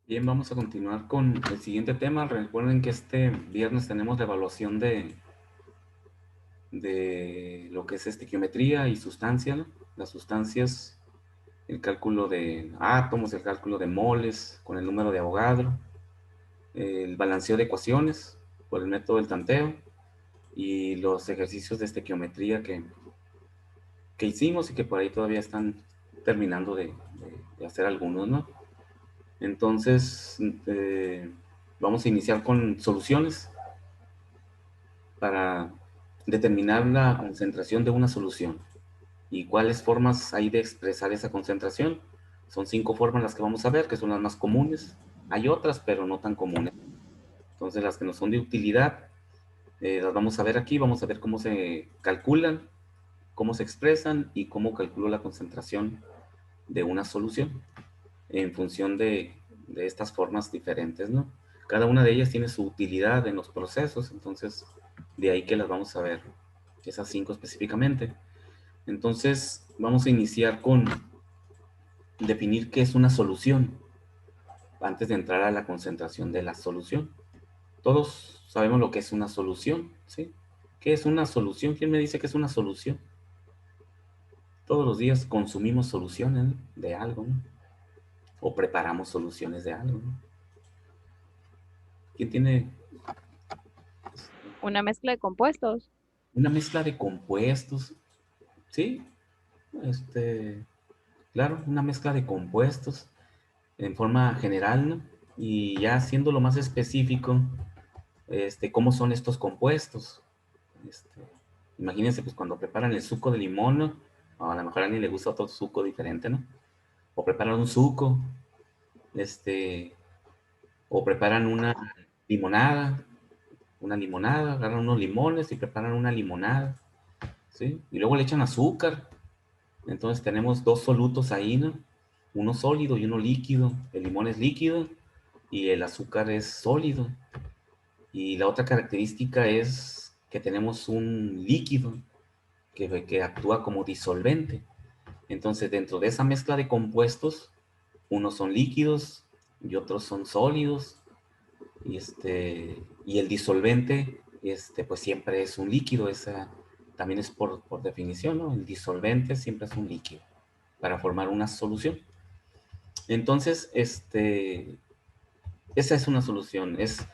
Bien, vamos a continuar con el siguiente tema. Recuerden que este viernes tenemos la evaluación de lo que es estequiometría y sustancia, ¿no? Las sustancias, el cálculo de átomos, el cálculo de moles con el número de Avogadro, el balanceo de ecuaciones por el método del tanteo y los ejercicios de estequiometría que hicimos y que por ahí todavía están terminando de hacer algunos, ¿no? Entonces, vamos a iniciar con soluciones para determinar la concentración de una solución. ¿Y cuáles formas hay de expresar esa concentración? Son 5 formas las que vamos a ver, que son las más comunes. Hay otras, pero no tan comunes. Entonces, las que nos son de utilidad, las vamos a ver aquí. Vamos a ver cómo se calculan, cómo se expresan y cómo calculo la concentración de una solución en función de estas formas diferentes, ¿no? Cada una de ellas tiene su utilidad en los procesos, entonces de ahí que las vamos a ver, esas 5 específicamente. Entonces vamos a iniciar con definir qué es una solución antes de entrar a la concentración de la solución. Todos sabemos lo que es una solución, ¿sí? ¿Qué es una solución? ¿Quién me dice que es una solución? Todos los días consumimos soluciones de algo, ¿no? O preparamos soluciones de algo, ¿no? ¿Quién tiene Una mezcla de compuestos. una mezcla de compuestos? Sí, este, claro, una mezcla de compuestos en forma general, ¿no? Y ya haciéndolo más específico, ¿cómo son estos compuestos? Este, Imagínense, pues cuando preparan el suco de limón, ¿no? O a lo mejor a alguien le gusta otro suco diferente, ¿no? O preparan un suco, este, o preparan una limonada, agarran unos limones y preparan una limonada, ¿sí? Y luego le echan azúcar. Entonces tenemos dos solutos ahí, ¿no? Uno sólido y uno líquido. El limón es líquido y el azúcar es sólido. Y la otra característica es que tenemos un líquido que actúa como disolvente. Entonces dentro de esa mezcla de compuestos, unos son líquidos y otros son sólidos. Y el disolvente, pues siempre es un líquido. Esa también es por definición, ¿no? El disolvente siempre es un líquido para formar una solución. Entonces, esa es una solución, es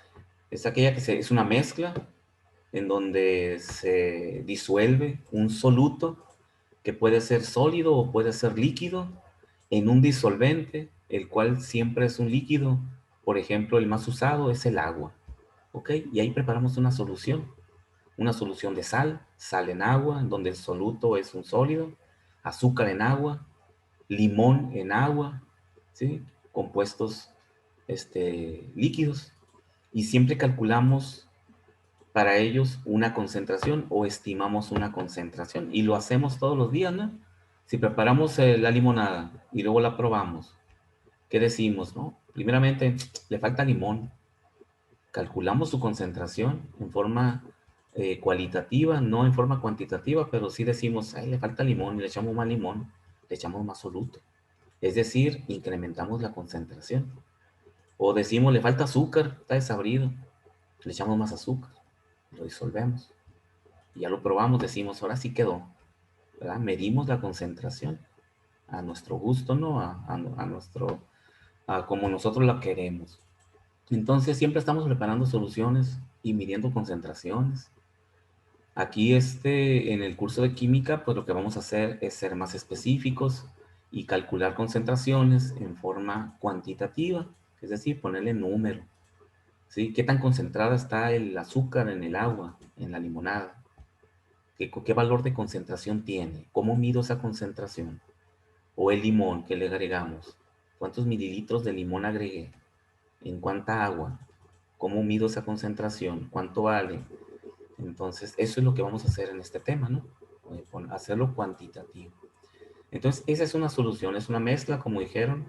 aquella es una mezcla en donde se disuelve un soluto que puede ser sólido o puede ser líquido en un disolvente, el cual siempre es un líquido. Por ejemplo, el más usado es el agua. ¿Ok? Y ahí preparamos una solución de sal, sal en agua, en donde el soluto es un sólido, azúcar en agua, limón en agua, ¿sí? Compuestos líquidos. Y siempre calculamos para ellos una concentración o estimamos una concentración. Y lo hacemos todos los días, ¿no? Si preparamos la limonada y luego la probamos, ¿qué decimos, no? Primeramente, le falta limón. Calculamos su concentración en forma cualitativa, no en forma cuantitativa, pero sí decimos, ay, le falta limón y le echamos más limón, le echamos más soluto. Es decir, incrementamos la concentración. O decimos, le falta azúcar, está desabrido, le echamos más azúcar, lo disolvemos. Y ya lo probamos, decimos, ahora sí quedó, ¿verdad? Medimos la concentración a nuestro gusto, ¿no? A nuestro, a como nosotros la queremos. Entonces siempre estamos preparando soluciones y midiendo concentraciones. Aquí en el curso de química, pues lo que vamos a hacer es ser más específicos y calcular concentraciones en forma cuantitativa, es decir, ponerle número, ¿sí? ¿Qué tan concentrada está el azúcar en el agua, en la limonada? ¿Qué valor de concentración tiene? ¿Cómo mido esa concentración? O el limón que le agregamos. ¿Cuántos mililitros de limón agregué? ¿En cuánta agua? ¿Cómo mido esa concentración? ¿Cuánto vale? Entonces, eso es lo que vamos a hacer en este tema, ¿no? Hacerlo cuantitativo. Entonces, esa es una solución, es una mezcla, como dijeron,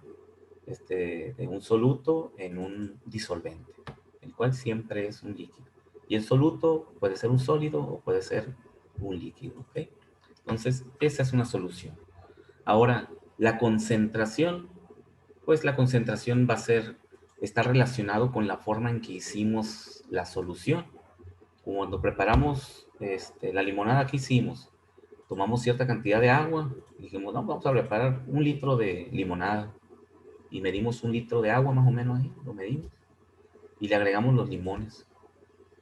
de un soluto en un disolvente, el cual siempre es un líquido. Y el soluto puede ser un sólido o puede ser un líquido, ¿ok? Entonces, esa es una solución. Ahora, la concentración, pues la concentración va a ser está relacionado con la forma en que hicimos la solución. Cuando preparamos la limonada que hicimos, tomamos cierta cantidad de agua y dijimos, no, vamos a preparar 1 litro de limonada. Y medimos 1 litro de agua más o menos ahí, lo medimos. Y le agregamos los limones,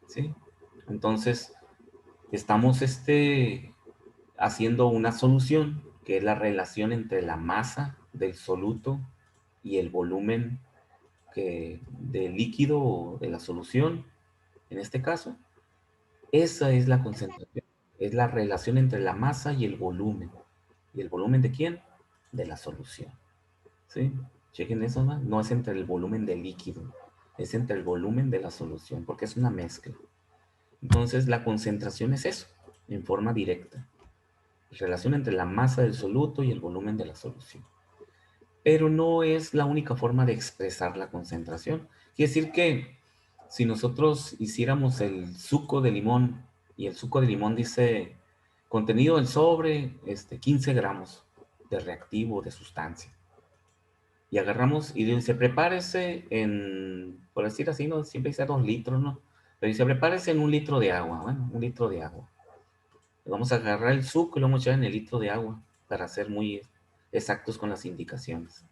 ¿sí? Entonces, estamos haciendo una solución, que es la relación entre la masa del soluto y el volumen del líquido o de la solución, en este caso. Esa es la concentración, es la relación entre la masa y el volumen. ¿Y el volumen de quién? De la solución. ¿Sí? Chequen eso, ¿no? No es entre el volumen del líquido, es entre el volumen de la solución, porque es una mezcla. Entonces, la concentración es eso, en forma directa. Relación entre la masa del soluto y el volumen de la solución. Pero no es la única forma de expresar la concentración. Quiere decir que si nosotros hiciéramos el suco de limón, y el suco de limón dice contenido del sobre 15 gramos de reactivo, de sustancia, y agarramos y dice prepárese en, por decir así, no siempre dice 2 litros, ¿no? Pero dice prepárese en 1 litro de agua. Bueno, 1 litro de agua. Vamos a agarrar el suco y lo vamos a echar en el litro de agua para ser muy exactos con las indicaciones.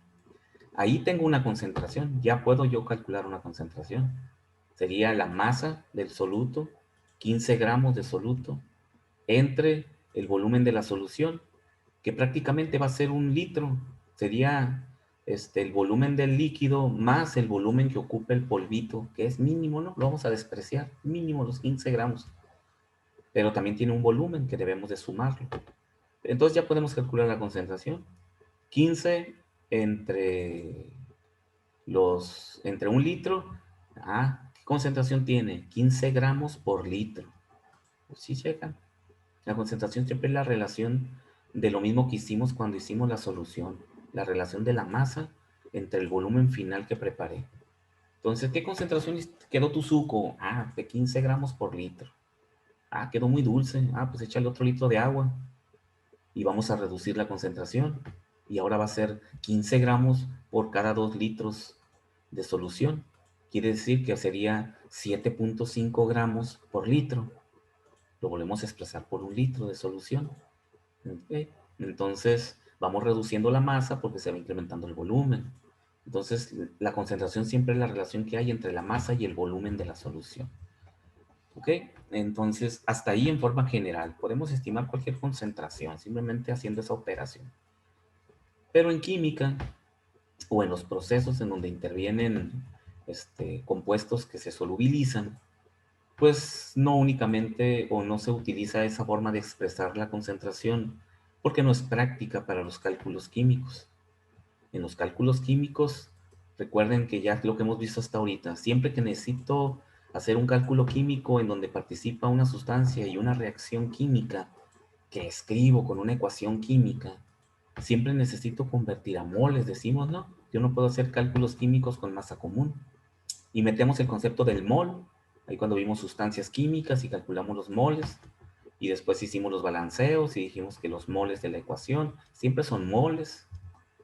Ahí tengo una concentración, ya puedo yo calcular una concentración. Sería la masa del soluto, 15 gramos de soluto, entre el volumen de la solución, que prácticamente va a ser 1 litro. Sería el volumen del líquido más el volumen que ocupa el polvito, que es mínimo, ¿no? Lo vamos a despreciar, mínimo los 15 gramos. Pero también tiene un volumen que debemos de sumarlo. Entonces ya podemos calcular la concentración. 15 entre entre 1 litro. ¿Qué concentración tiene? 15 gramos por litro. Pues sí, checan. La concentración siempre es la relación de lo mismo que hicimos cuando hicimos la solución. La relación de la masa entre el volumen final que preparé. Entonces, ¿qué concentración quedó tu suco? De 15 gramos por litro. Quedó muy dulce. Pues échale otro litro de agua. Y vamos a reducir la concentración. Y ahora va a ser 15 gramos por cada 2 litros de solución. Quiere decir que sería 7.5 gramos por litro. Lo volvemos a expresar por 1 litro de solución. ¿Okay? Entonces vamos reduciendo la masa porque se va incrementando el volumen. Entonces la concentración siempre es la relación que hay entre la masa y el volumen de la solución. ¿Ok? Entonces hasta ahí en forma general podemos estimar cualquier concentración simplemente haciendo esa operación. Pero en química o en los procesos en donde intervienen compuestos que se solubilizan, pues no únicamente o no se utiliza esa forma de expresar la concentración porque no es práctica para los cálculos químicos. En los cálculos químicos, recuerden que ya lo que hemos visto hasta ahorita, siempre que necesito hacer un cálculo químico en donde participa una sustancia y una reacción química que escribo con una ecuación química, siempre necesito convertir a moles, decimos, ¿no? Yo no puedo hacer cálculos químicos con masa común. Y metemos el concepto del mol, ahí cuando vimos sustancias químicas y calculamos los moles, y después hicimos los balanceos y dijimos que los moles de la ecuación siempre son moles,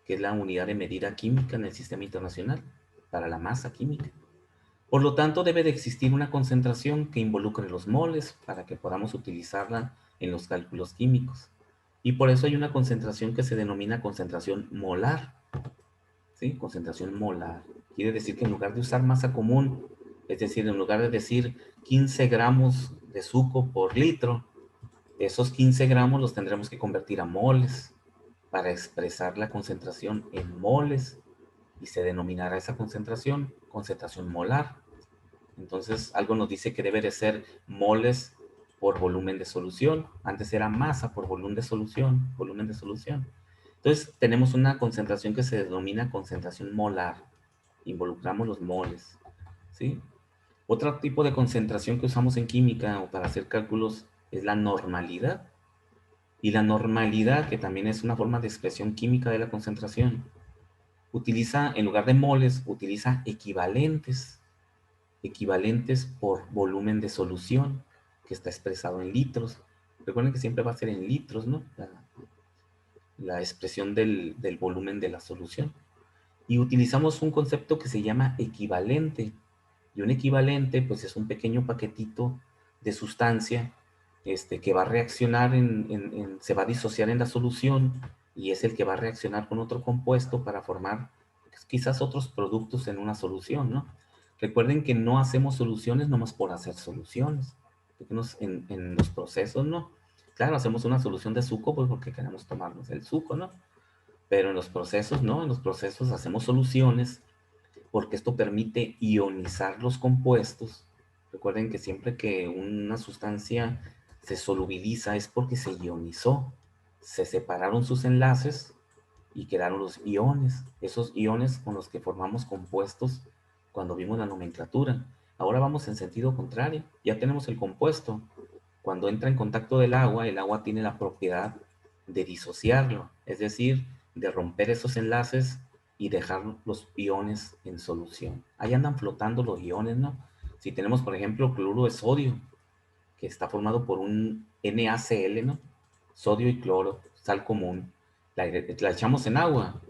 que es la unidad de medida química en el sistema internacional para la masa química. Por lo tanto, debe de existir una concentración que involucre los moles para que podamos utilizarla en los cálculos químicos. Y por eso hay una concentración que se denomina concentración molar. ¿Sí? Concentración molar. Quiere decir que en lugar de usar masa común, es decir, en lugar de decir 15 gramos de suco por litro, esos 15 gramos los tendremos que convertir a moles para expresar la concentración en moles y se denominará esa concentración concentración molar. Entonces, algo nos dice que debe de ser moles por volumen de solución. Antes era masa por volumen de solución, volumen de solución. Entonces, tenemos una concentración que se denomina concentración molar. Involucramos los moles, ¿sí? Otro tipo de concentración que usamos en química o para hacer cálculos es la normalidad. Y la normalidad, que también es una forma de expresión química de la concentración, utiliza, en lugar de moles, utiliza equivalentes. Equivalentes por volumen de solución, que está expresado en litros. Recuerden que siempre va a ser en litros, ¿no? La expresión del volumen de la solución. Y utilizamos un concepto que se llama equivalente. Y un equivalente, pues es un pequeño paquetito de sustancia que va a reaccionar, se va a disociar en la solución y es el que va a reaccionar con otro compuesto para formar pues, quizás otros productos en una solución, ¿no? Recuerden que no hacemos soluciones nomás por hacer soluciones. Porque en los procesos, ¿no? Claro, hacemos una solución de suco pues porque queremos tomarnos el suco, ¿no? Pero en los procesos, no, en los procesos hacemos soluciones porque esto permite ionizar los compuestos. Recuerden que siempre que una sustancia se solubiliza es porque se ionizó, se separaron sus enlaces y quedaron los iones, esos iones con los que formamos compuestos cuando vimos la nomenclatura. Ahora vamos en sentido contrario, ya tenemos el compuesto. Cuando entra en contacto del agua, el agua tiene la propiedad de disociarlo, es decir, de romper esos enlaces y dejar los iones en solución. Ahí andan flotando los iones, ¿no? Si tenemos, por ejemplo, cloruro de sodio, que está formado por un NaCl, ¿no? Sodio y cloro, sal común. La echamos en agua.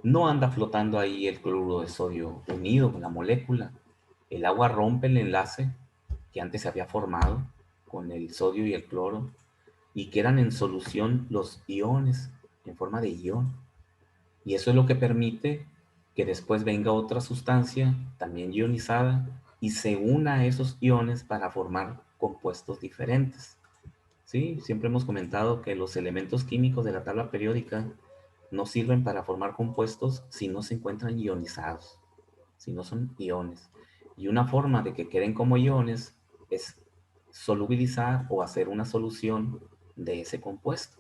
No anda flotando ahí el cloruro de sodio unido con la molécula. El agua rompe el enlace que antes se había formado con el sodio y el cloro y quedan en solución los iones en forma de ion. Y eso es lo que permite que después venga otra sustancia también ionizada y se una a esos iones para formar compuestos diferentes. ¿Sí? Siempre hemos comentado que los elementos químicos de la tabla periódica no sirven para formar compuestos si no se encuentran ionizados, si no son iones. Y una forma de que queden como iones es solubilizar o hacer una solución de ese compuesto.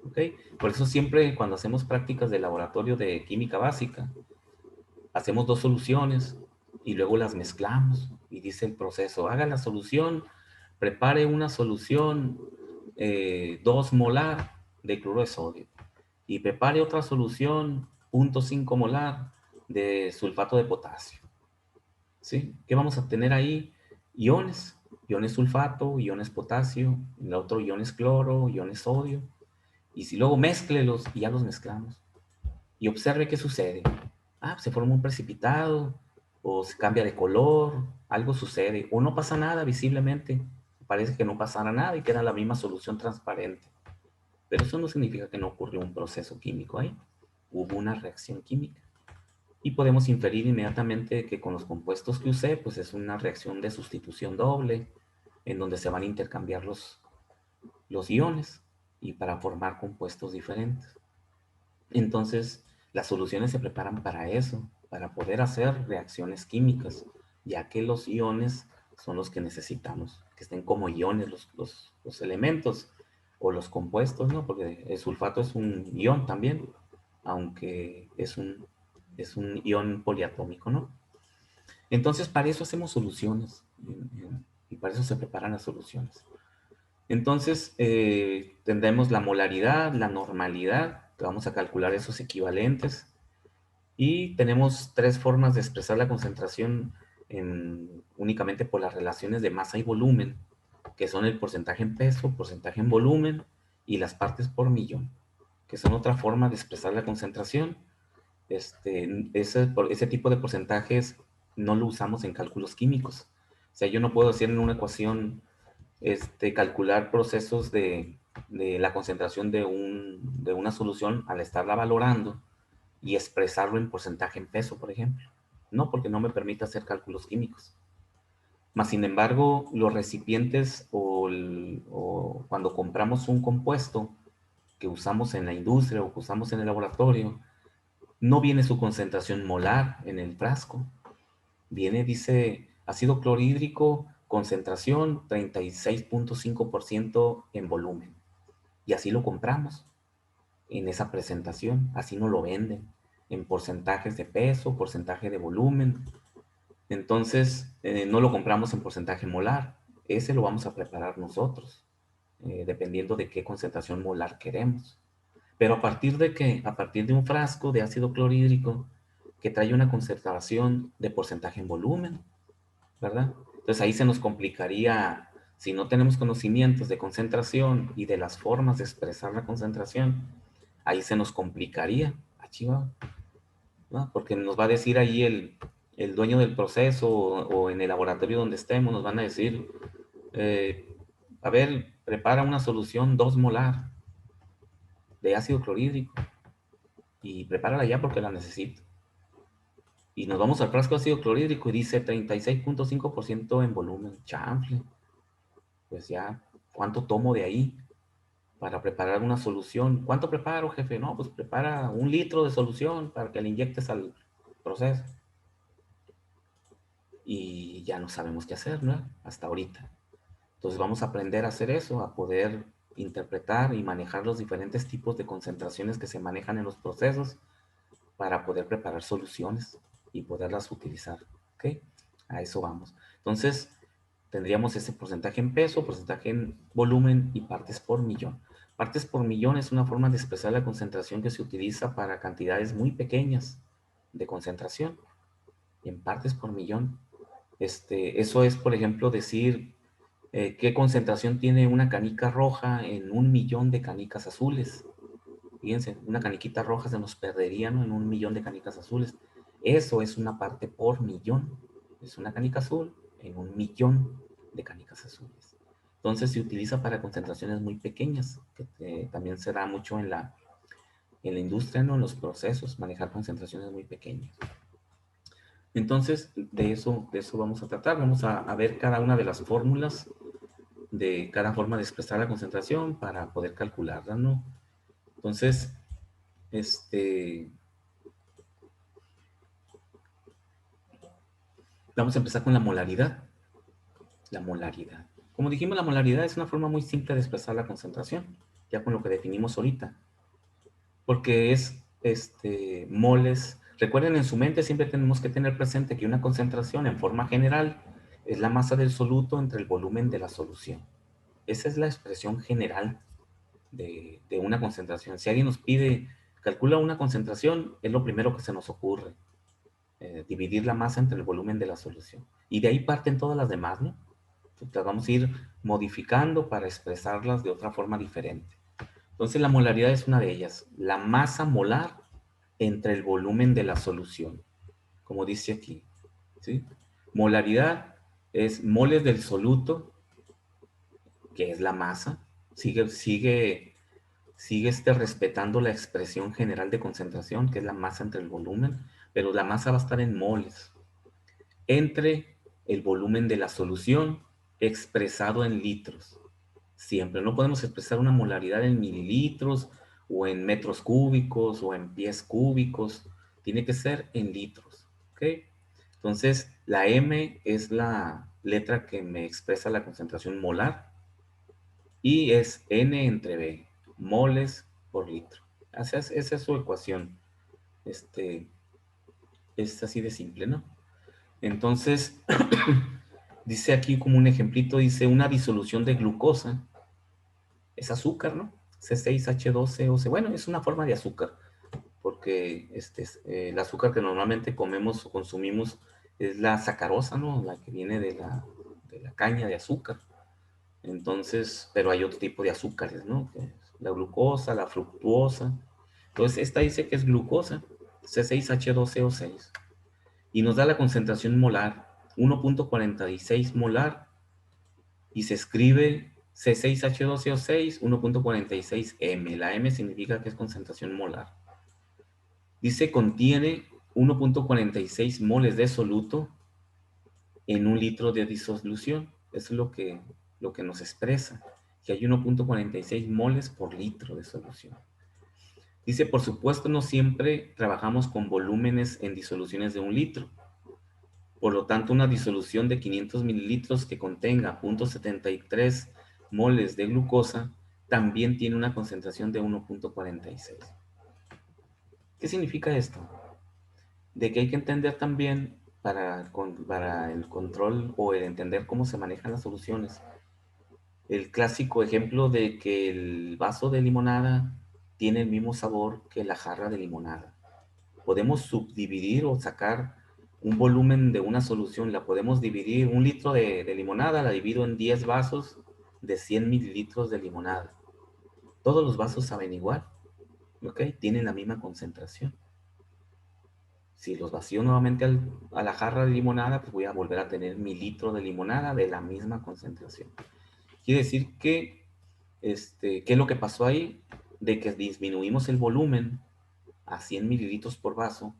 ¿Ok? Por eso siempre cuando hacemos prácticas de laboratorio de química básica, hacemos dos soluciones y luego las mezclamos y dice el proceso, haga la solución, prepare una solución 2 molar de cloruro de sodio y prepare otra solución 0.5 molar de sulfato de potasio. ¿Sí? ¿Qué vamos a tener ahí? Iones, iones sulfato, iones potasio, el otro iones cloro, iones sodio. Y si luego mézclelos y ya los mezclamos y observe qué sucede. Ah, se forma un precipitado, o se cambia de color, algo sucede, o no pasa nada visiblemente. Parece que no pasara nada y queda la misma solución transparente. Pero eso no significa que no ocurrió un proceso químico ahí. Hubo una reacción química. Y podemos inferir inmediatamente que con los compuestos que usé, pues es una reacción de sustitución doble, en donde se van a intercambiar los iones y para formar compuestos diferentes. Entonces, las soluciones se preparan para eso, para poder hacer reacciones químicas, ya que los iones son los que necesitamos, que estén como iones los elementos o los compuestos, ¿no? Porque el sulfato es un ion también, aunque es un ion poliatómico, ¿no? Entonces, para eso hacemos soluciones y para eso se preparan las soluciones. Entonces, tendremos la molaridad, la normalidad, que vamos a calcular esos equivalentes, y tenemos tres formas de expresar la concentración únicamente por las relaciones de masa y volumen, que son el porcentaje en peso, porcentaje en volumen y las partes por millón, que son otra forma de expresar la concentración. Ese tipo de porcentajes no lo usamos en cálculos químicos. O sea, yo no puedo decir en una ecuación calcular procesos de la concentración de una solución al estarla valorando y expresarlo en porcentaje en peso, por ejemplo. No, porque no me permite hacer cálculos químicos. Más sin embargo, los recipientes o cuando compramos un compuesto que usamos en la industria o que usamos en el laboratorio, no viene su concentración molar en el frasco. Viene, dice, ácido clorhídrico, concentración 36.5% en volumen. Y así lo compramos en esa presentación, así nos lo venden, en porcentajes de peso, porcentaje de volumen. Entonces, no lo compramos en porcentaje molar, ese lo vamos a preparar nosotros, dependiendo de qué concentración molar queremos. Pero a partir de qué? A partir de un frasco de ácido clorhídrico que trae una concentración de porcentaje en volumen, ¿verdad? Entonces ahí se nos complicaría, si no tenemos conocimientos de concentración y de las formas de expresar la concentración, ahí se nos complicaría. Ah, chiva. ¿no? Porque nos va a decir ahí el dueño del proceso o en el laboratorio donde estemos, nos van a decir, a ver, prepara una solución 2 molar de ácido clorhídrico y prepárala ya porque la necesito. Y nos vamos al frasco de ácido clorhídrico y dice 36.5% en volumen. Chanfle. Pues ya, ¿cuánto tomo de ahí para preparar una solución? ¿Cuánto preparo, jefe? No, pues prepara 1 litro de solución para que le inyectes al proceso. Y ya no sabemos qué hacer, ¿no? Hasta ahorita. Entonces vamos a aprender a hacer eso, a poder interpretar y manejar los diferentes tipos de concentraciones que se manejan en los procesos para poder preparar soluciones y poderlas utilizar. ¿Ok? A eso vamos. Entonces, tendríamos ese porcentaje en peso, porcentaje en volumen y partes por millón. Partes por millón es una forma de expresar la concentración que se utiliza para cantidades muy pequeñas de concentración. Y en partes por millón, eso es, por ejemplo, decir qué concentración tiene una canica roja en 1 millón de canicas azules. Fíjense, una caniquita roja se nos perdería, ¿no? En 1 millón de canicas azules. Eso es una parte por millón. Es una canica azul en 1 millón de canicas azules. Entonces se utiliza para concentraciones muy pequeñas, que también se da mucho en la industria, ¿no? En los procesos, manejar concentraciones muy pequeñas. Entonces, de eso vamos a tratar. Vamos a ver cada una de las fórmulas de cada forma de expresar la concentración para poder calcularla, ¿no? Entonces, vamos a empezar con la molaridad. La molaridad. Como dijimos, la molaridad es una forma muy simple de expresar la concentración, ya con lo que definimos ahorita. Porque es moles. Recuerden, en su mente siempre tenemos que tener presente que una concentración en forma general es la masa del soluto entre el volumen de la solución. Esa es la expresión general de una concentración. Si alguien nos pide, calcula una concentración, es lo primero que se nos ocurre. Dividir la masa entre el volumen de la solución. Y de ahí parten todas las demás, ¿no? Las vamos a ir modificando para expresarlas de otra forma diferente. Entonces la molaridad es una de ellas. La masa molar entre el volumen de la solución, como dice aquí. ¿Sí? Molaridad es moles del soluto, que es la masa. Sigue respetando la expresión general de concentración, que es la masa entre el volumen, pero la masa va a estar en moles, entre el volumen de la solución expresado en litros. Siempre no podemos expresar una molaridad en mililitros o en metros cúbicos o en pies cúbicos. Tiene que ser en litros. ¿Ok? Entonces, la M es la letra que me expresa la concentración molar y es N entre B, moles por litro. Esa es su ecuación. Es así de simple, ¿no? Entonces, dice aquí como un ejemplito, dice una disolución de glucosa, es azúcar, ¿no? C6H12O, bueno, es una forma de azúcar, porque el azúcar que normalmente comemos o consumimos es la sacarosa, ¿no? La que viene de la caña de azúcar. Entonces, pero hay otro tipo de azúcares, ¿no? Que es la glucosa, la fructuosa. Entonces, esta dice que es glucosa, C6H12O6. Y nos da la concentración molar, 1.46 molar, y se escribe C6H12O6, 1.46 M. La M significa que es concentración molar. Dice contiene 1.46 moles de soluto en 1 litro de disolución. Eso es lo que nos expresa, que hay 1.46 moles por litro de solución. Dice, por supuesto, no siempre trabajamos con volúmenes en disoluciones de 1 litro. Por lo tanto, una disolución de 500 mililitros que contenga 0.73 moles de glucosa también tiene una concentración de 1.46. ¿Qué significa esto? De que hay que entender también para el control o el entender cómo se manejan las soluciones. El clásico ejemplo de que el vaso de limonada tiene el mismo sabor que la jarra de limonada. Podemos subdividir o sacar un volumen de una solución, la podemos dividir, 1 litro de limonada, la divido en 10 vasos de 100 mililitros de limonada. Todos los vasos saben igual, ¿ok? Tienen la misma concentración. Si los vacío nuevamente a la jarra de limonada, pues voy a volver a tener mi litro de limonada de la misma concentración. Quiere decir que, ¿qué es lo que pasó ahí? De que disminuimos el volumen a 100 mililitros por vaso,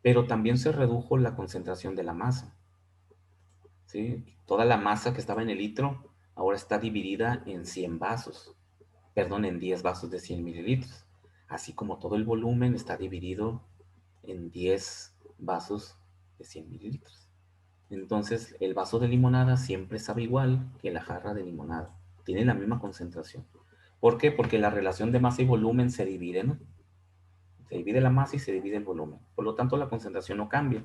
pero también se redujo la concentración de la masa. ¿Sí? Toda la masa que estaba en el litro ahora está dividida en 100 vasos, perdón, en 10 vasos de 100 mililitros, así como todo el volumen está dividido en 10 vasos de 100 mililitros. Entonces, el vaso de limonada siempre sabe igual que la jarra de limonada. Tiene la misma concentración. ¿Por qué? Porque la relación de masa y volumen se divide, ¿no? Se divide la masa y se divide el volumen. Por lo tanto, la concentración no cambia.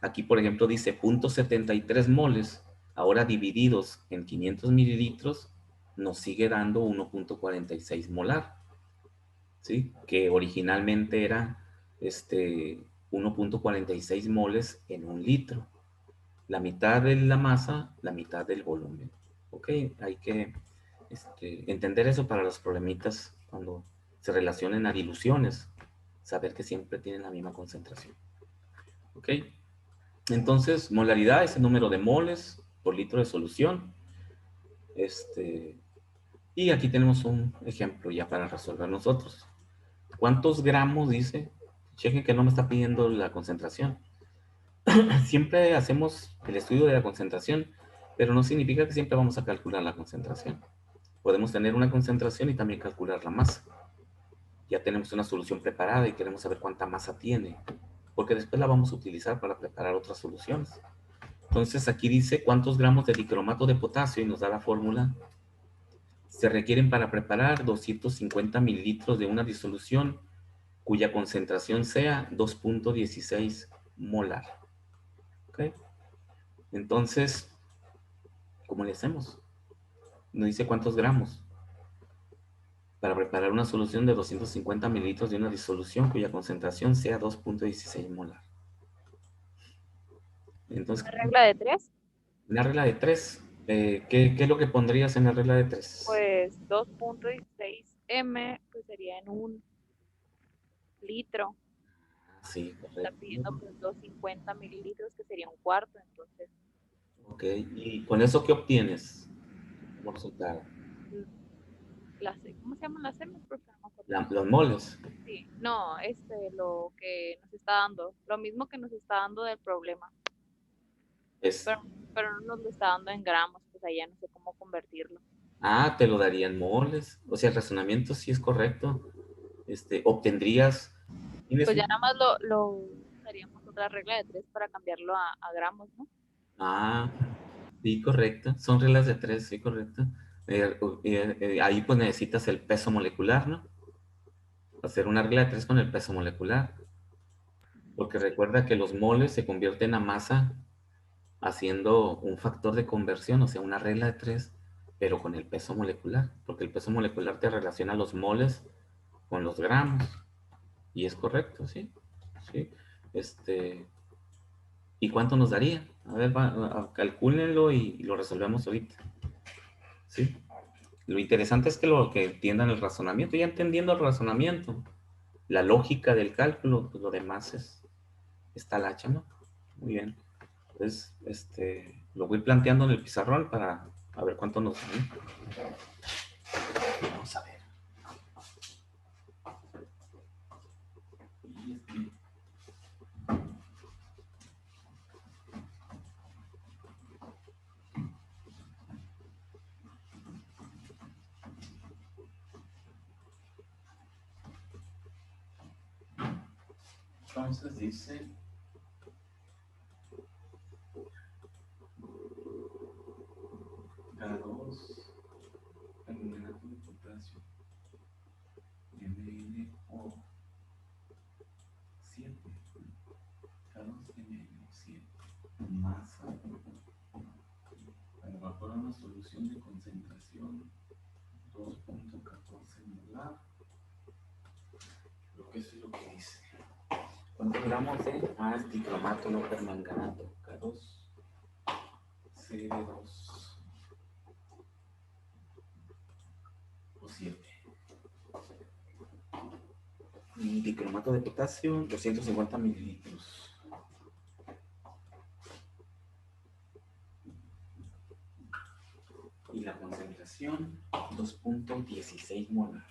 Aquí, por ejemplo, dice 0.73 moles, ahora divididos en 500 mililitros, nos sigue dando 1.46 molar, ¿sí? Que originalmente era 1.46 moles en un litro. La mitad de la masa, la mitad del volumen. ¿Ok? Hay que entender eso para los problemitas cuando se relacionen a diluciones. Saber que siempre tienen la misma concentración. ¿Ok? Entonces, molaridad es el número de moles por litro de solución. Y aquí tenemos un ejemplo ya para resolver nosotros. ¿Cuántos gramos dice? Chequen que no me está pidiendo la concentración. Siempre hacemos el estudio de la concentración, pero no significa que siempre vamos a calcular la concentración. Podemos tener una concentración y también calcular la masa. Ya tenemos una solución preparada y queremos saber cuánta masa tiene, porque después la vamos a utilizar para preparar otras soluciones. Entonces aquí dice cuántos gramos de dicromato de potasio y nos da la fórmula. Se requieren para preparar 250 mililitros de una disolución cuya concentración sea 2.16 molar. ¿Ok? Entonces, ¿cómo le hacemos? Nos dice cuántos gramos para preparar una solución de 250 mililitros de una disolución cuya concentración sea 2.16 molar. Entonces, ¿Una regla de tres? una regla de 3. ¿Qué es lo que pondrías en la regla de 3? Pues 2.16 m pues sería en un litro. Sí, Está correcto. pidiendo pues 250 mililitros, que sería un cuarto. Entonces, Ok, ¿y con eso qué obtienes como resultado? ¿cómo se llaman las M? Porque no me acuerdo. Los moles. Sí, no, lo que nos está dando, lo mismo que nos está dando del problema, Es, pero, pero no nos lo está dando en gramos, pues allá no sé cómo convertirlo. te lo darían moles. O sea, el razonamiento sí es correcto. Obtendrías, tienes Pues ya un, nada más lo usaríamos otra regla de tres para cambiarlo a gramos, ¿no? ah, sí, correcto. Son reglas de 3, sí, correcto. Ahí pues necesitas el peso molecular, ¿no? Hacer una regla de 3 con el peso molecular. Porque Sí, recuerda que los moles se convierten a masa haciendo un factor de conversión, o sea, una regla de 3, pero con el peso molecular, porque el peso molecular te relaciona los moles con los gramos, y es correcto, ¿sí? ¿Sí? Este, ¿Y cuánto nos daría? A ver, calcúlenlo y lo resolvemos ahorita, ¿sí? Lo interesante es que lo que entiendan el razonamiento, ya entendiendo el razonamiento, la lógica del cálculo, pues lo demás está la hacha, ¿no? Muy bien. Entonces, lo voy planteando en el pizarrón para a ver cuánto nos da, ¿no? Vamos a ver. Entonces dice K2 carbonato de potasio MnO7, K2MnO7, masa para evaporar una solución de concentración 2.14 molar. Creo que eso es lo que dice. ¿Cuántos gramos de? Es dicromato, no permanganato. K2, Cl2 o 7. Dicromato de potasio, 250 mililitros. la concentración 2.16 molar.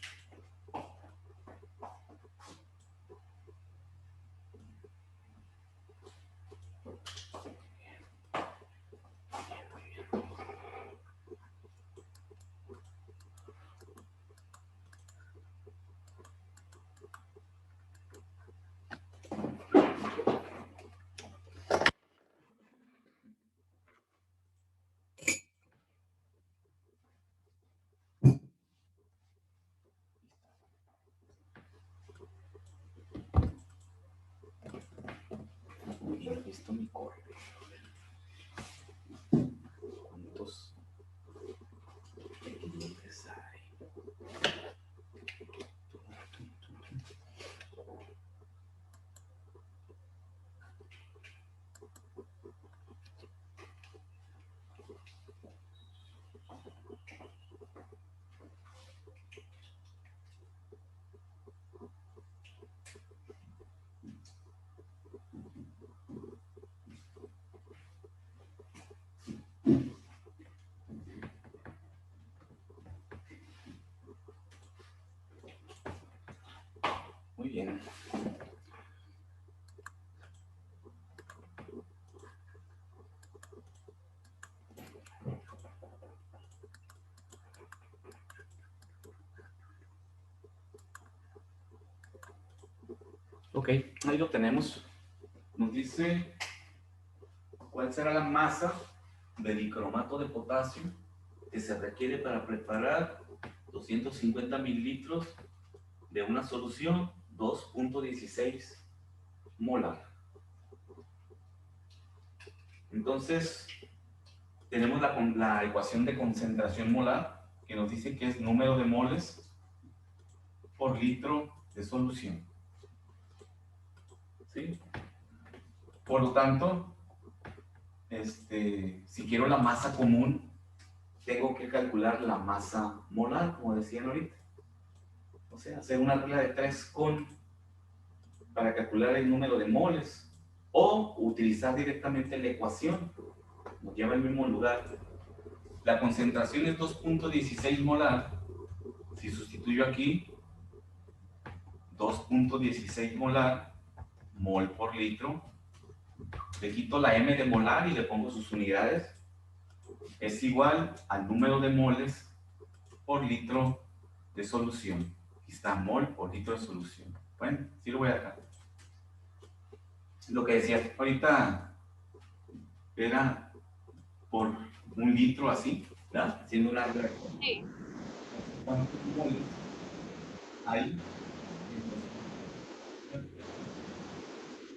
Y he visto mi correo. ¿Cuántos clientes hay? Muy bien. Ok, ahí lo tenemos. Nos dice cuál será la masa de dicromato de potasio que se requiere para preparar 250 mililitros de una solución 2.16 molar. Entonces, tenemos la ecuación de concentración molar que nos dice que es número de moles por litro de solución. ¿Sí? Por lo tanto, si quiero la masa común, tengo que calcular la masa molar, como decían ahorita. O sea, hacer una regla de 3 para calcular el número de moles o utilizar directamente la ecuación. Nos lleva al mismo lugar. La concentración es 2.16 molar. Si sustituyo aquí 2.16 molar, mol por litro, le quito la m de molar y le pongo sus unidades, es igual al número de moles por litro de solución. Aquí está mol por litro de solución. Bueno, sí lo voy a dejar. Lo que decía ahorita era por un litro así, ¿verdad? Haciendo una regla. Sí. ¿Cuántos moles hay?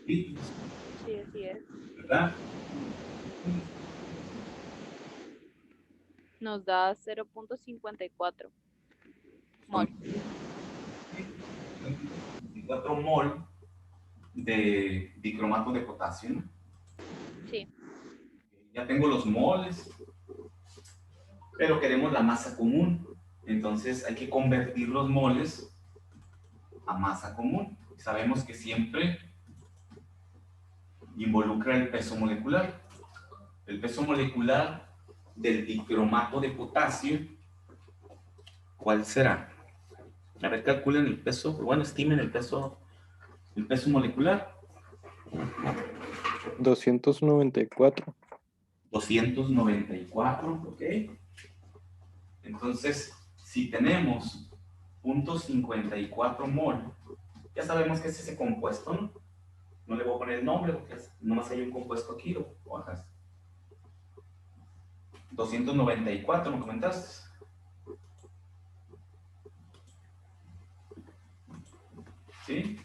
Litros, Sí, así es. ¿verdad? Nos da 0.54 mol. 4 mol de dicromato de potasio, ¿no? Sí. Ya tengo los moles, pero queremos la masa común. Entonces hay que convertir los moles a masa común. Sabemos que siempre involucra el peso molecular. El peso molecular del dicromato de potasio, ¿cuál será? A ver, calculen el peso, bueno, estimen el peso molecular. 294. 294, ¿ok? Entonces, si tenemos 0.54 mol, ya sabemos que es ese compuesto, ¿no? No le voy a poner el nombre porque nomás hay un compuesto aquí, lo bajas. 294, ¿me comentaste? ¿Sí?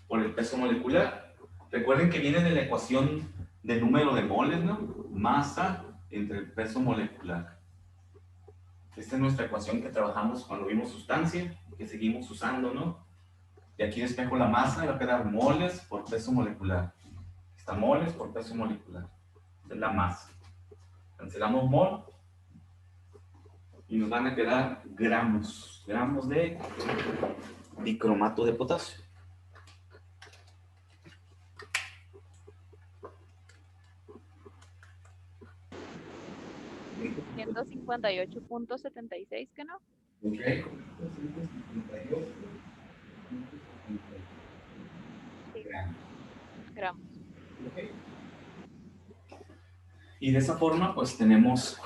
Por el peso molecular. Recuerden que viene de la ecuación del número de moles, ¿no? Masa entre el peso molecular. Esta es nuestra ecuación que trabajamos cuando vimos sustancia, que seguimos usando, ¿no? Y aquí despejo la masa y va a quedar moles por peso molecular. Está moles por peso molecular. Esta es la masa. Cancelamos mol y nos van a quedar gramos. Gramos de dicromato de potasio. 158.76, ¿que no? Ok. Sí, gramos. Y de esa forma, pues tenemos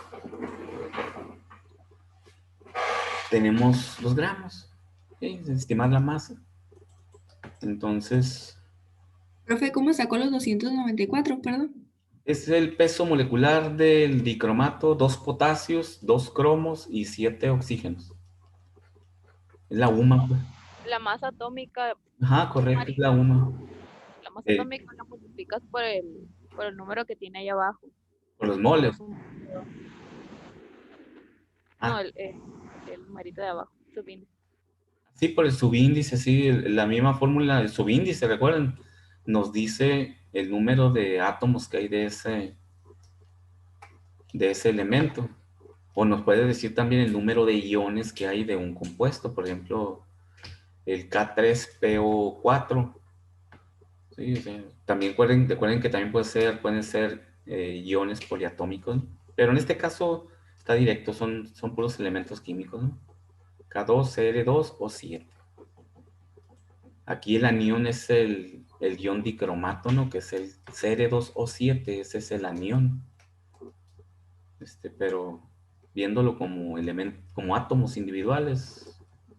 los gramos, ¿sí? Estimar la masa. Entonces, Profe, ¿cómo sacó los 294? Perdón. es el peso molecular del dicromato, 2 potasios, 2 cromos y 7 oxígenos. Es la UMA, pues. La masa atómica, Ajá, correcto, es la Marina, UMA. la masa Eh, atómica la multiplicas por el número que tiene ahí abajo. por los Por moles. su, no, Ah, el numerito de abajo, subíndice. sí, por el subíndice, sí, la misma fórmula, el subíndice, recuerden, nos dice el número de átomos que hay de ese elemento. O nos puede decir también el número de iones que hay de un compuesto, por ejemplo, el K3PO4. Sí, o sea, también recuerden que también pueden ser iones poliatómicos, ¿no? Pero en este caso está directo, son puros elementos químicos, ¿no? K2, Cr2 o 7. Aquí el anión es el ion dicromato, ¿no? Que es el Cr2O7, ese es el anión. Pero viéndolo como como átomos individuales,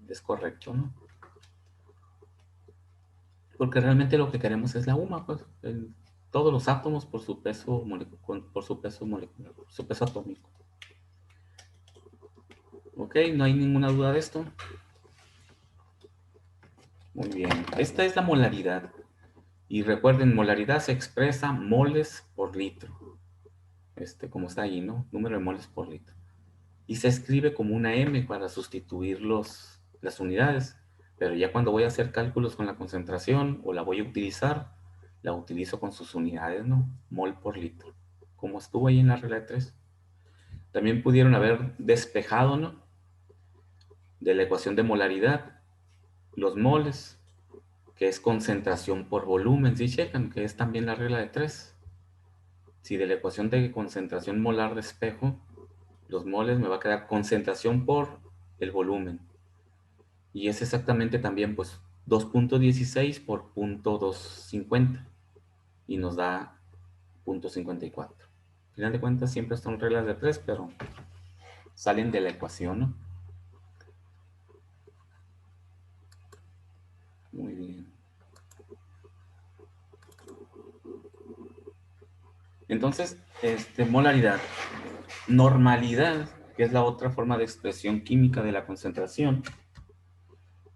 es correcto, ¿no? Porque realmente lo que queremos es la UMA, pues, todos los átomos por su peso por su peso molecular, por su peso atómico. Ok, no hay ninguna duda de esto. Muy bien, esta es la molaridad. Y recuerden, molaridad se expresa moles por litro. Como está ahí, ¿no? Número de moles por litro. Y se escribe como una M para sustituir las unidades. Pero ya cuando voy a hacer cálculos con la concentración o la voy a utilizar, la utilizo con sus unidades, ¿no? Mol por litro. Como estuvo ahí en la regla de 3. También pudieron haber despejado, ¿no? De la ecuación de molaridad, los moles, que es concentración por volumen, ¿sí checan? Que es también la regla de 3. Si de la ecuación de concentración molar despejo los moles, me va a quedar concentración por el volumen. Y es exactamente también, pues, 2.16 por 0.250. Y nos da 0.54. Al final de cuentas, siempre son reglas de 3, pero salen de la ecuación, ¿no? Muy bien. Entonces, molaridad. Normalidad, que es la otra forma de expresión química de la concentración,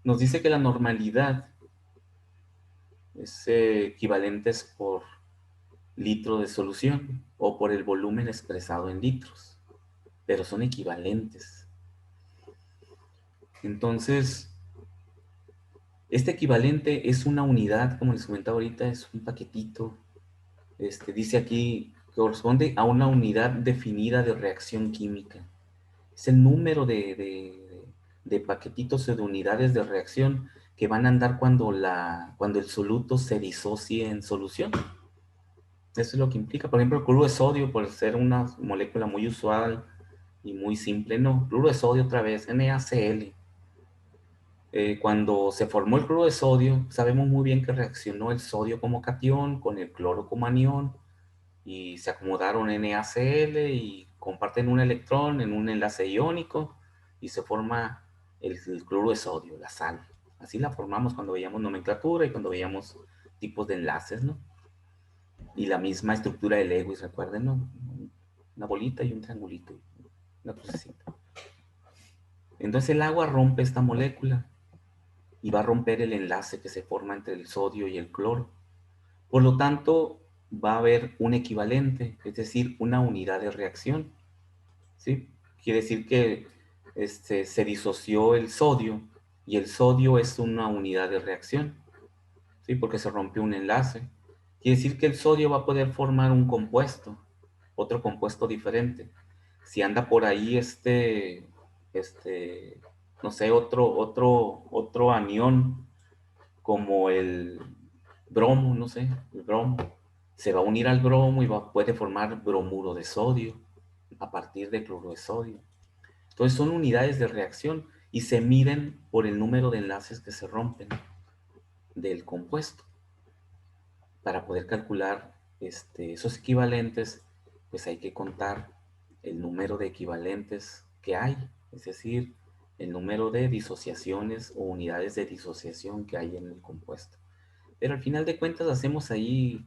nos dice que la normalidad es equivalente por litro de solución o por el volumen expresado en litros, pero son equivalentes. Entonces, este equivalente es una unidad, como les comentaba ahorita, es un paquetito. Dice aquí, corresponde a una unidad definida de reacción química. Es el número de paquetitos o de unidades de reacción que van a andar cuando el soluto se disocie en solución. Eso es lo que implica. Por ejemplo, el cloruro de sodio, por ser una molécula muy usual y muy simple, no. Cloruro de sodio otra vez, NaCl. Cuando se formó el cloruro de sodio, sabemos muy bien que reaccionó el sodio como catión con el cloro como anión y se acomodaron NaCl y comparten un electrón en un enlace iónico y se forma el cloruro de sodio, la sal. Así la formamos cuando veíamos nomenclatura y cuando veíamos tipos de enlaces, ¿no? Y la misma estructura del Lewis, recuerden, ¿no? Una bolita y un triangulito, una crucecita. Entonces el agua rompe esta molécula y va a romper el enlace que se forma entre el sodio y el cloro. Por lo tanto, va a haber un equivalente, es decir, una unidad de reacción, ¿sí? Quiere decir que se disoció el sodio y el sodio es una unidad de reacción, ¿sí? Porque se rompió un enlace. Quiere decir que el sodio va a poder formar un compuesto, otro compuesto diferente. Si anda por ahí no sé, otro anión como el bromo, no sé, el bromo, se va a unir al bromo y puede formar bromuro de sodio. a partir de cloruro de sodio. Entonces son unidades de reacción y se miden por el número de enlaces que se rompen del compuesto. Para poder calcular esos equivalentes, pues hay que contar el número de equivalentes que hay, es decir, el número de disociaciones o unidades de disociación que hay en el compuesto. Pero al final de cuentas hacemos ahí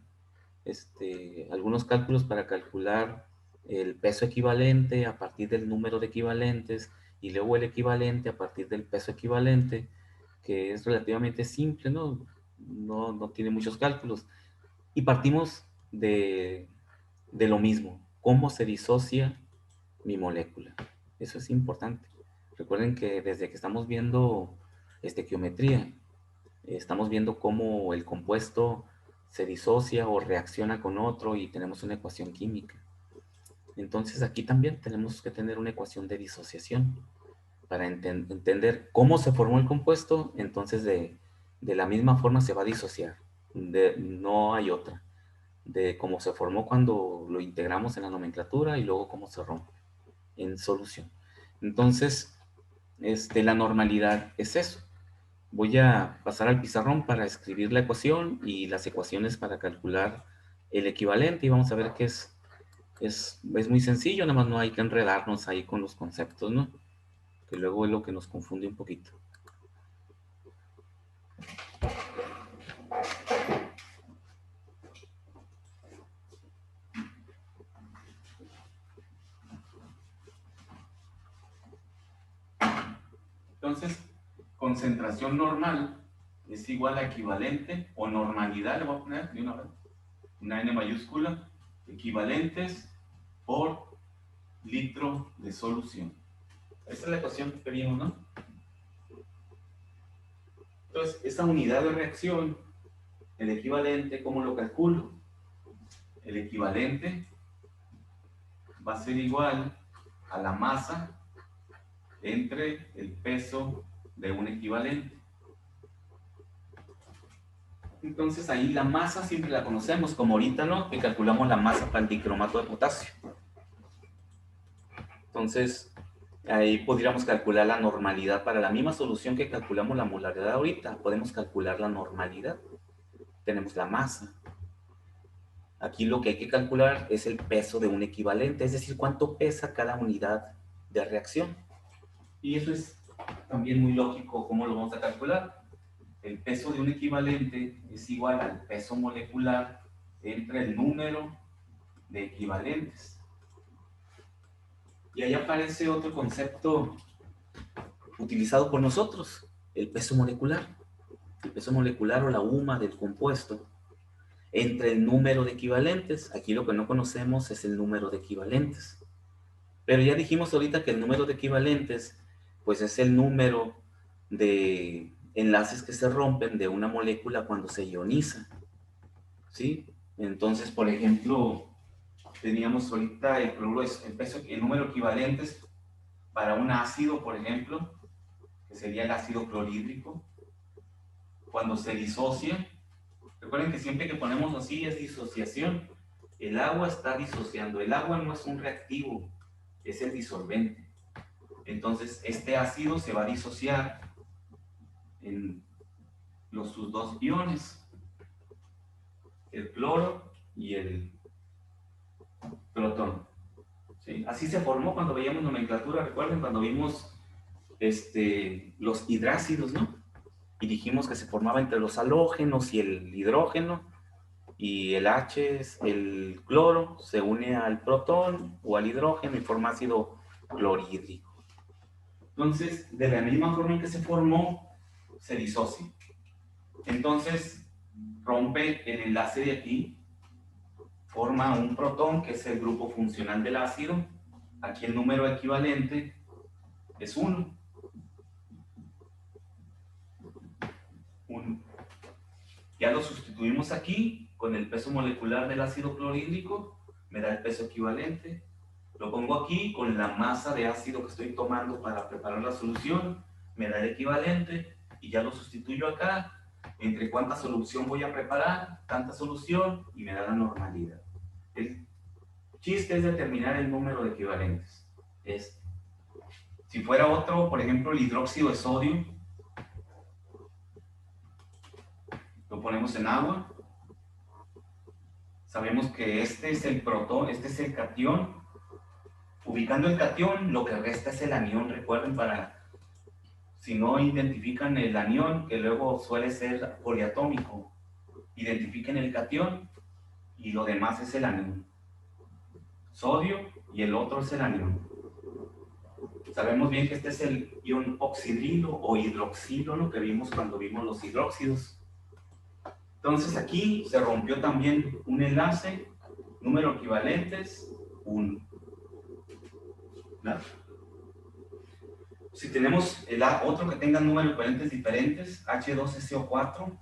algunos cálculos para calcular el peso equivalente a partir del número de equivalentes y luego el equivalente a partir del peso equivalente, que es relativamente simple, ¿no? No tiene muchos cálculos. Y partimos de lo mismo, cómo se disocia mi molécula. Eso es importante. Recuerden que desde que estamos viendo estequiometría, estamos viendo cómo el compuesto se disocia o reacciona con otro y tenemos una ecuación química. Entonces aquí también tenemos que tener una ecuación de disociación para entender cómo se formó el compuesto, entonces de la misma forma se va a disociar. No hay otra. De cómo se formó cuando lo integramos en la nomenclatura y luego cómo se rompe en solución. Entonces, la normalidad es eso. Voy a pasar al pizarrón para escribir la ecuación y las ecuaciones para calcular el equivalente y vamos a ver que es muy sencillo, nada más no hay que enredarnos ahí con los conceptos, ¿no? Que luego es lo que nos confunde un poquito. Entonces, concentración normal es igual a equivalente o normalidad, le voy a poner de una vez, una N mayúscula, equivalentes por litro de solución. Esta es la ecuación que vimos, ¿no? Entonces, esta unidad de reacción, el equivalente, ¿cómo lo calculo? El equivalente va a ser igual a la masa entre el peso de un equivalente. Entonces ahí la masa siempre la conocemos, como ahorita, ¿no? Que calculamos la masa para el dicromato de potasio. Entonces ahí podríamos calcular la normalidad para la misma solución que calculamos la molaridad ahorita. Podemos calcular la normalidad. Tenemos la masa. Aquí lo que hay que calcular es el peso de un equivalente, es decir, cuánto pesa cada unidad de reacción. Y eso es también muy lógico cómo lo vamos a calcular. El peso de un equivalente es igual al peso molecular entre el número de equivalentes. Y ahí aparece otro concepto utilizado por nosotros, el peso molecular. El peso molecular o la UMA del compuesto entre el número de equivalentes. Aquí lo que no conocemos es el número de equivalentes. Pero ya dijimos ahorita que el número de equivalentes pues es el número de enlaces que se rompen de una molécula cuando se ioniza, ¿sí? Entonces, por ejemplo, teníamos ahorita el número de equivalentes para un ácido, por ejemplo, que sería el ácido clorhídrico, cuando se disocia. Recuerden que siempre que ponemos así es disociación. El agua está disociando. El agua no es un reactivo, es el disolvente. Entonces, este ácido se va a disociar en sus dos iones, el cloro y el protón. ¿Sí? Así se formó cuando veíamos nomenclatura, recuerden, cuando vimos los hidrácidos, ¿no? Y dijimos que se formaba entre los halógenos y el hidrógeno, y el H, el cloro, se une al protón o al hidrógeno y forma ácido clorhídrico. Entonces, de la misma forma en que se formó, se disocia. Entonces, rompe el enlace de aquí, forma un protón, que es el grupo funcional del ácido. Aquí el número equivalente es 1. 1. Ya lo sustituimos aquí con el peso molecular del ácido clorhídrico, me da el peso equivalente. Lo pongo aquí con la masa de ácido que estoy tomando para preparar la solución, me da el equivalente y ya lo sustituyo acá. Entre cuánta solución voy a preparar, tanta solución y me da la normalidad. chiste es determinar el número de equivalentes. Si fuera otro, por ejemplo, el hidróxido de sodio, lo ponemos en agua. Sabemos que este es el protón, este es el catión. Ubicando el catión, lo que resta es el anión. Recuerden, si no identifican el anión, que luego suele ser poliatómico, identifiquen el catión y lo demás es el anión. Sodio y el otro es el anión. Sabemos bien que este es el ion oxidrilo o hidroxilo, lo que vimos cuando vimos los hidróxidos. Entonces aquí se rompió también un enlace, número equivalentes, 1. ¿No? Si tenemos otro que tenga números equivalentes diferentes, H2SO4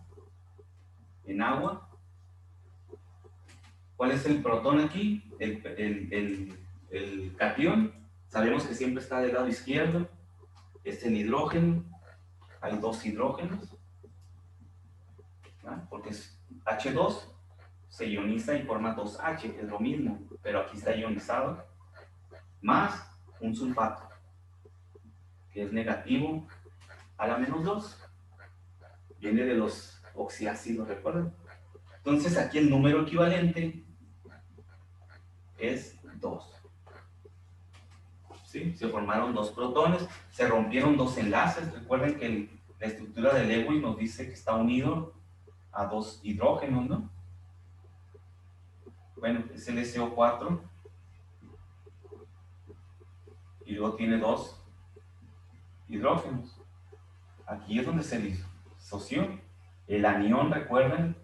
en agua, ¿cuál es el protón aquí? El catión, sabemos que siempre está del lado izquierdo, es el hidrógeno, hay 2 hidrógenos, ¿no? Porque es H2, se ioniza y forma 2H, que es lo mismo, pero aquí está ionizado, más un sulfato, que es negativo a la -2, viene de los oxiácidos, ¿recuerdan? Entonces aquí el número equivalente es 2. ¿Sí? Se formaron 2 protones, se rompieron 2 enlaces. Recuerden que la estructura de Lewis nos dice que está unido a 2 hidrógenos, ¿no? Bueno, es el SO4 y luego tiene 2 hidrógenos. Aquí es donde se disoció. El anión, recuerden,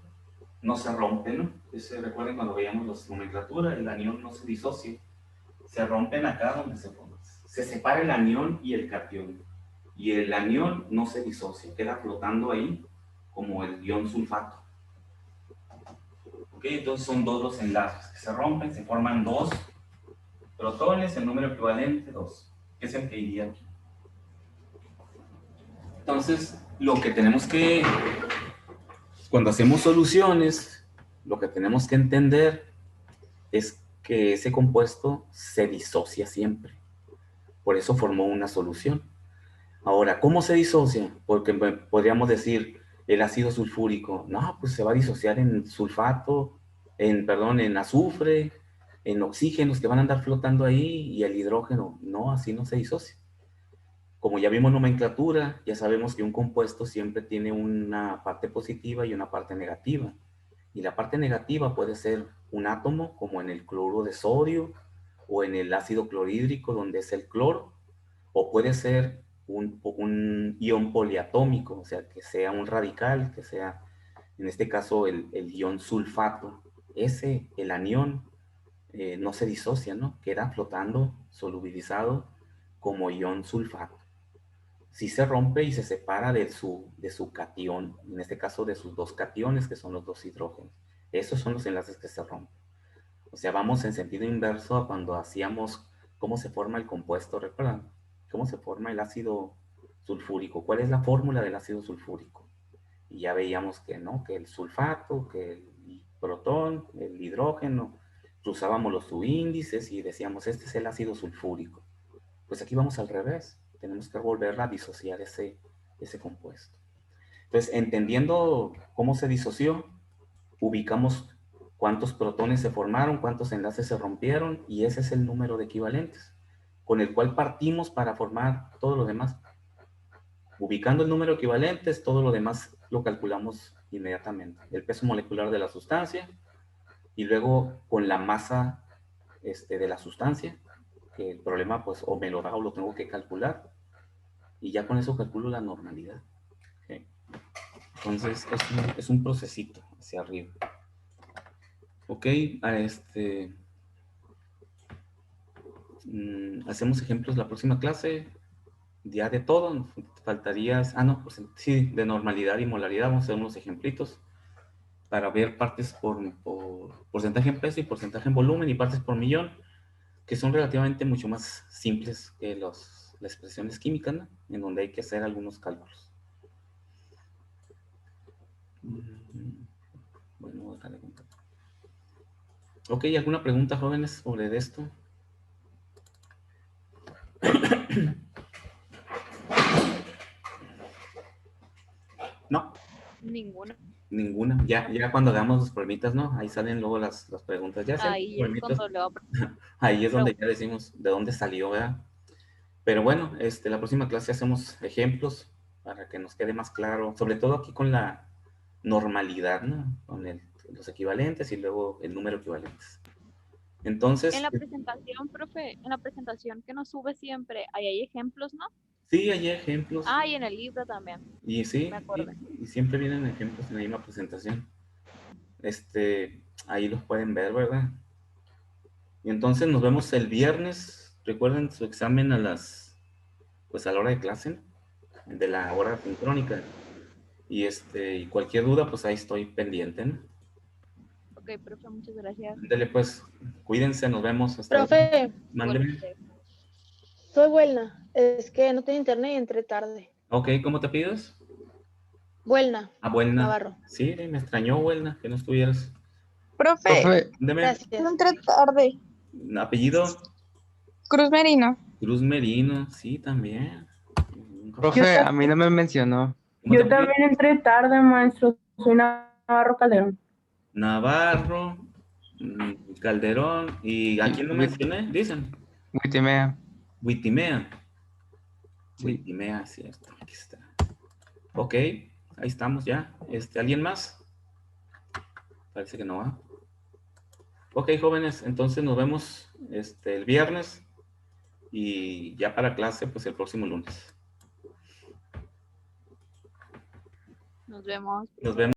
no se rompe, ¿no? Recuerden cuando veíamos las nomenclaturas, el anión no se disocia. Se rompen acá donde se separa el anión y el catión. Y el anión no se disocia, queda flotando ahí como el ion sulfato. ¿Ok? Entonces son 2 los enlaces que se rompen, se forman 2 protones, el número equivalente 2, que es el que iría aquí. Entonces, cuando hacemos soluciones, lo que tenemos que entender es que ese compuesto se disocia siempre. Por eso formó una solución. Ahora, ¿cómo se disocia? Porque podríamos decir el ácido sulfúrico. No, pues se va a disociar en sulfato, en azufre, en oxígenos que van a andar flotando ahí y el hidrógeno. No, así no se disocia. Como ya vimos nomenclatura, ya sabemos que un compuesto siempre tiene una parte positiva y una parte negativa. Y la parte negativa puede ser un átomo, como en el cloruro de sodio, o en el ácido clorhídrico, donde es el cloro, o puede ser un ion poliatómico, o sea, que sea un radical, que sea, en este caso, el ion sulfato. El anión, no se disocia, ¿no? Queda flotando, solubilizado como ion sulfato. Sí se rompe y se separa de su catión, en este caso de sus 2 cationes, que son los 2 hidrógenos. Esos son los enlaces que se rompen. O sea, vamos en sentido inverso a cuando hacíamos cómo se forma el compuesto, ¿recuerdan? ¿Cómo se forma el ácido sulfúrico? ¿Cuál es la fórmula del ácido sulfúrico? Y ya veíamos que no, que el sulfato, que el protón, el hidrógeno, cruzábamos los subíndices y decíamos, este es el ácido sulfúrico. Pues aquí vamos al revés, tenemos que volver a disociar ese compuesto. Entonces, entendiendo cómo se disoció, ubicamos cuántos protones se formaron, cuántos enlaces se rompieron, y ese es el número de equivalentes, con el cual partimos para formar todo lo demás. Ubicando el número de equivalentes, todo lo demás lo calculamos inmediatamente. El peso molecular de la sustancia, y luego con la masa de la sustancia, que el problema pues o me lo da o lo tengo que calcular, y ya con eso calculo la normalidad. ¿Okay? Entonces es un procesito hacia arriba. Ok, hacemos ejemplos la próxima clase, ya de todo, faltarías, no, pues, sí, de normalidad y molaridad, vamos a hacer unos ejemplitos para ver partes por porcentaje en peso y porcentaje en volumen y partes por millón, que son relativamente mucho más simples que las expresiones químicas, ¿no? En donde hay que hacer algunos cálculos. Bueno, déjale contar. Ok, ¿alguna pregunta, jóvenes, sobre esto? No, Ninguna. ninguna. Ya cuando hagamos los problemitas, ¿no? Ahí salen luego las preguntas. Ya sean Ahí es problemitas, cuando le va a ahí es donde ya preguntar. decimos de dónde salió, ¿verdad? Pero bueno, la próxima clase hacemos ejemplos para que nos quede más claro, sobre todo aquí con la normalidad, ¿no? Con los equivalentes y luego el número equivalentes. En Entonces, la presentación, profe, en la presentación que nos sube siempre, ahí hay ejemplos, ¿no? sí, hay ejemplos. Ah, y en el libro también, Y me sí, acordé. y siempre vienen ejemplos en la misma presentación. Ahí los pueden ver, ¿verdad? Y entonces nos vemos el viernes. Recuerden su examen pues a la hora de clase, de la hora sincrónica. Y cualquier duda, pues ahí estoy pendiente, ¿no? Ok, profe, muchas gracias. Ándale, pues, cuídense, nos vemos. Hasta luego. Profe, Mándeme. Igualmente. soy buena. Es que no tengo internet y entré tarde. Ok, ¿cómo te pides? Buena, Buena. Navarro. Sí, me extrañó, Buena, que no estuvieras. Profe, Profe, Mándeme. yo Gracias. entré tarde. Apellido, Cruz Merino. Cruz Merino. Sí, también. profe, a mí no me mencionó. ¿Cómo te Yo pides? también entré tarde, maestro. Soy Navarro Calderón. Navarro, Calderón. ¿Y a quién no mencioné? Dicen. Witimea. Witimea. Sí. Witimea, cierto. Aquí está. Ok, ahí estamos ya. ¿Alguien más? Parece que no va. Ok, jóvenes, entonces nos vemos el viernes y ya para clase, pues el próximo lunes. Nos vemos. Nos vemos.